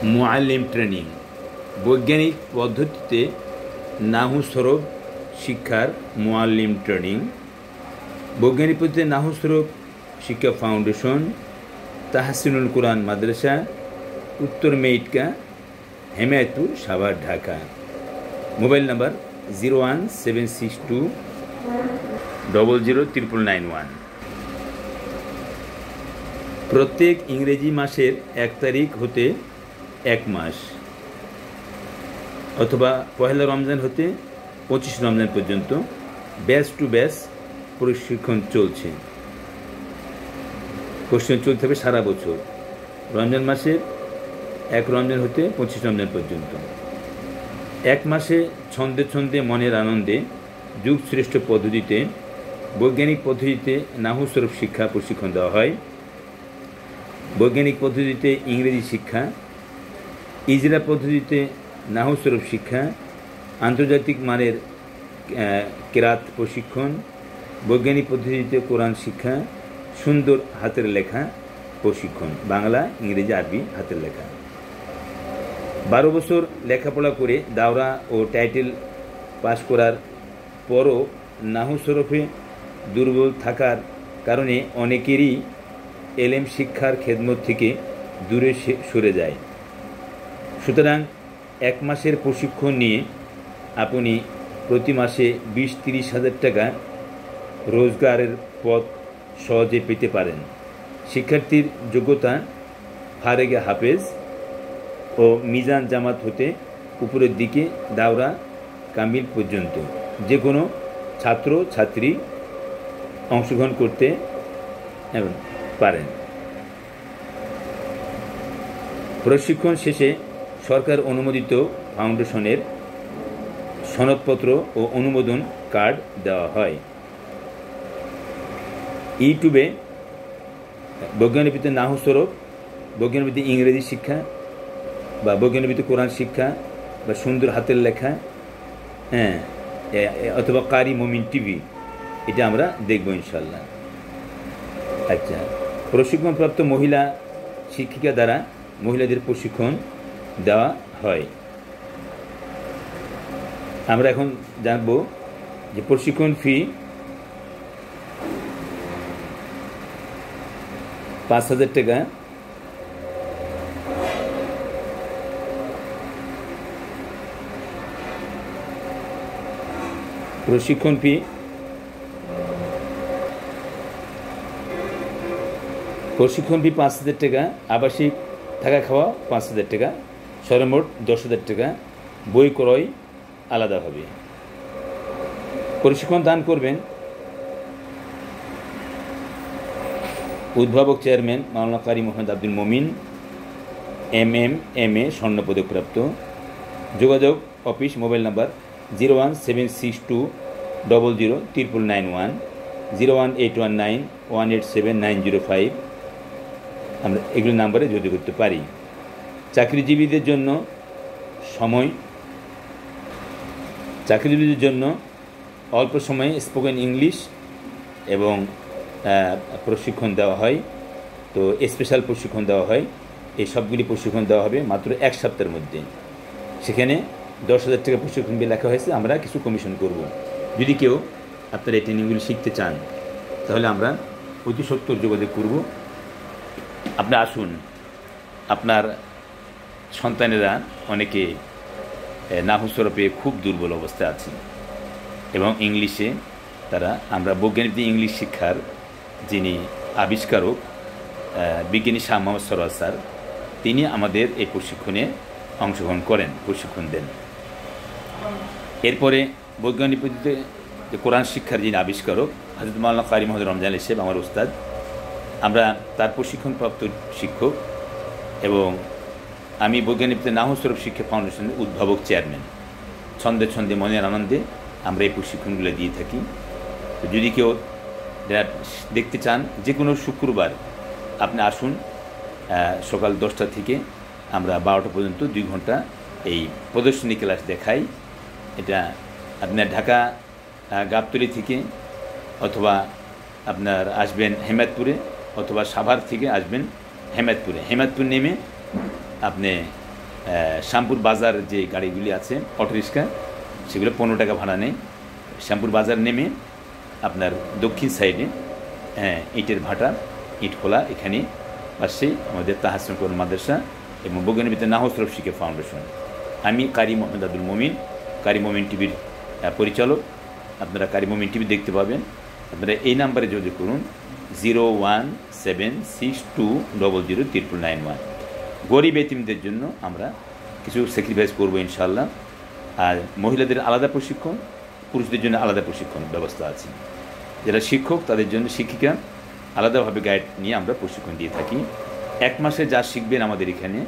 মুআল্লিম training বৈজ্ঞানিক পদ্ধতিতে নাহু সরফ শিক্ষার মুআল্লিম ট্রেনিং। বৈজ্ঞানিক পদ্ধতিতে নাহু সরফ শিক্ষা ফাউন্ডেশন, তাহসিনুল কুরআন মাদ্রাসা, উত্তর মেইটকা, হেমায়তপুর, সাভার, ঢাকা। Mobile number 01762000991। প্রত্যেক ইংরেজি মাসের 1 তারিখ হতে 1 মাস অথবা পহেলা রমজান হতে 25 রমজান পর্যন্ত ব্যাচ টু ব্যাচ প্রশিক্ষণ চলছে। প্রশিক্ষণ চলতে হবে সারা বছর। রমজান মাসের 1 রমজান হতে 25 রমজান পর্যন্ত 1 মাসে ছন্দে ছন্দে মনের আনন্দে যুগশ্রেষ্ঠ পদ্ধতিতে বৈজ্ঞানিক পদ্ধতিতে নাহু সরফ শিক্ষা প্রশিক্ষণ দেওয়া হয়। বৈজ্ঞানিক পদ্ধতিতে ইংরেজি শিক্ষা, ইজরা পদ্ধতিতে নাহু সরফ শিক্ষা, আন্তর্জাতিক মানের কেরাত প্রশিক্ষণ, বৈজ্ঞানিক পদ্ধতিতে কোরআন শিক্ষা, সুন্দর হাতের লেখা প্রশিক্ষণ, বাংলা, ইংরেজি, আরবি হাতের লেখা। 12 বছর লেখাপড়া করে দাওরা ও টাইটেল পাশ করার পরও নাহু সরফে দুর্বল থাকার কারণে অনেকেরই এলেম শিক্ষার খেদমত থেকে দূরে সরে যায়। সুতরাং 1 মাসের প্রশিক্ষণ নিয়ে আপনি প্রতি মাসে 20-30 হাজার টাকা রোজগারের পথ সহজে পেতে পারেন। শিক্ষার্থীর যোগ্যতা ফারেগে হাফেজ ও মিজান জামাত হতে উপরের দিকে দাওরা কামিল পর্যন্ত যে কোনো ছাত্র ছাত্রী অংশগ্রহণ করতে পারেন। প্রশিক্ষণ শেষে সরকার অনুমোদিত ফাউন্ডেশনের সনদপত্র ও অনুমোদন কার্ড দেওয়া হয়। ইউটিউবে বৈজ্ঞানিকভিত্তিক নাহু সরফ, বৈজ্ঞানিকভিত্তিক ইংরেজি শিক্ষা বা বৈজ্ঞানিকভিত্তিক কোরআন শিক্ষা বা সুন্দর হাতের লেখা, অথবা কারি মুমিন টিভি, এটা আমরা দেখব ইনশাল্লাহ। আচ্ছা, প্রশিক্ষণপ্রাপ্ত মহিলা শিক্ষিকা দ্বারা মহিলাদের প্রশিক্ষণ দেওয়া হয়। আমরা এখন জানব যে প্রশিক্ষণ ফি 5,000 টাকা। প্রশিক্ষণ ফি প্রশিক্ষণ ফি 5,000 টাকা, আবাসিক থাকা খাওয়া 5,000 টাকা, সর্বমোট 10,000 টাকা। বই ক্রয় আলাদা হবে। প্রশিক্ষণ দান করবেন উদ্ভাবক চেয়ারম্যান মাওলানা কারি মোহাম্মদ আব্দুল মমিন, MMA স্বর্ণপদকপ্রাপ্ত। যোগাযোগ অফিস, মোবাইল নাম্বার 01762000991, 01819187905। আমরা এগুলো নাম্বারে যোগাযোগ করতে পারি। চাকরিজীবীদের জন্য অল্প সময়ে স্পোকেন ইংলিশ এবং প্রশিক্ষণ দেওয়া হয়। তো স্পেশাল প্রশিক্ষণ দেওয়া হয়। এই সবগুলি প্রশিক্ষণ দেওয়া হবে মাত্র 1 সপ্তাহের মধ্যে। সেখানে 10,000 টাকা প্রশিক্ষণ বিল লেখা হয়েছে। আমরা কিছু কমিশন করব। যদি কেউ আপনারা এই ট্রেনিংগুলি শিখতে চান তাহলে আমরা অতি সত্বর যোগাযোগ করব। আপনি আসুন। আপনার সন্তানেরা অনেকে নাহু সরফে খুব দুর্বল অবস্থায় আছে এবং ইংলিশে আমরা বৈজ্ঞানিক ইংলিশ শিক্ষার যিনি আবিষ্কারক বিজ্ঞানী শাহ মোহাম্মদ সরোয়ার স্যার, তিনি আমাদের এই প্রশিক্ষণে অংশগ্রহণ করেন, প্রশিক্ষণ দেন। এরপরে বৈজ্ঞানিক পদ্ধতিতে যে কোরআন শিক্ষার যিনি আবিষ্কারক হযরত মাওলানা কারি মোহাম্মদ রমজান সাহেব, আমার উস্তাদ, আমরা তার প্রশিক্ষণপ্রাপ্ত শিক্ষক এবং আমি বৈজ্ঞানিক নাহু সরফ শিক্ষা ফাউন্ডেশনের উদ্ভাবক চেয়ারম্যান। ছন্দে ছন্দে মনের আনন্দে আমরা এই প্রশিক্ষণগুলো দিয়ে থাকি। তো যদি কেউ দেখতে চান, যে কোনো শুক্রবার আপনি আসুন। সকাল 10টা থেকে আমরা 12টা পর্যন্ত 2 ঘন্টা এই প্রদর্শনী ক্লাস দেখাই। এটা আপনার ঢাকা গাবতলী থেকে অথবা আপনার আসবেন হেমায়তপুরে, অথবা সাভার থেকে আসবেন হেমায়তপুরে। হেমায়তপুর নেমে আপনি শ্যামপুর বাজার যে গাড়িগুলি আছে অটোরিক্সা, সেগুলো 15 টাকা ভাড়া নেয়। শ্যামপুর বাজার নেমে আপনার দক্ষিণ সাইডে ইটের ভাটা, ইট খোলা, এখানে পাশেই আমাদের তাহসিন কোরআন মাদ্রাসা এবং বৈজ্ঞানিক নাহসরফ শিখে ফাউন্ডেশন। আমি কারি মোহাম্মদ আব্দুল মমিন, কারি মমিন টিভির পরিচালক। আপনারা কারি মমিন টিভি দেখতে পাবেন। আপনারা এই নাম্বারে যোগাযোগ করুন 01762003991। গরিব এতিমদের জন্য আমরা কিছু স্যাক্রিফাইস করবো ইনশাআল্লাহ। আর মহিলাদের আলাদা প্রশিক্ষণ, পুরুষদের জন্য আলাদা প্রশিক্ষণ ব্যবস্থা আছে। যারা শিক্ষক তাদের জন্য শিক্ষিকা আলাদাভাবে গাইড নিয়ে আমরা প্রশিক্ষণ দিয়ে থাকি। 1 মাসে যা শিখবেন আমাদের এখানে,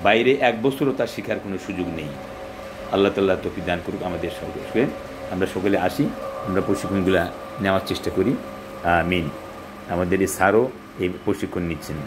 বাইরে 1 বছরও তার শেখার কোনো সুযোগ নেই। আল্লাহ তাআলা তৌফিক দান করুক আমাদের সকলকে। আমরা সকলে আসি, আমরা প্রশিক্ষণগুলো নেওয়ার চেষ্টা করি। আমিন। আমাদের এই স্যারও এই প্রশিক্ষণ নিচ্ছেন।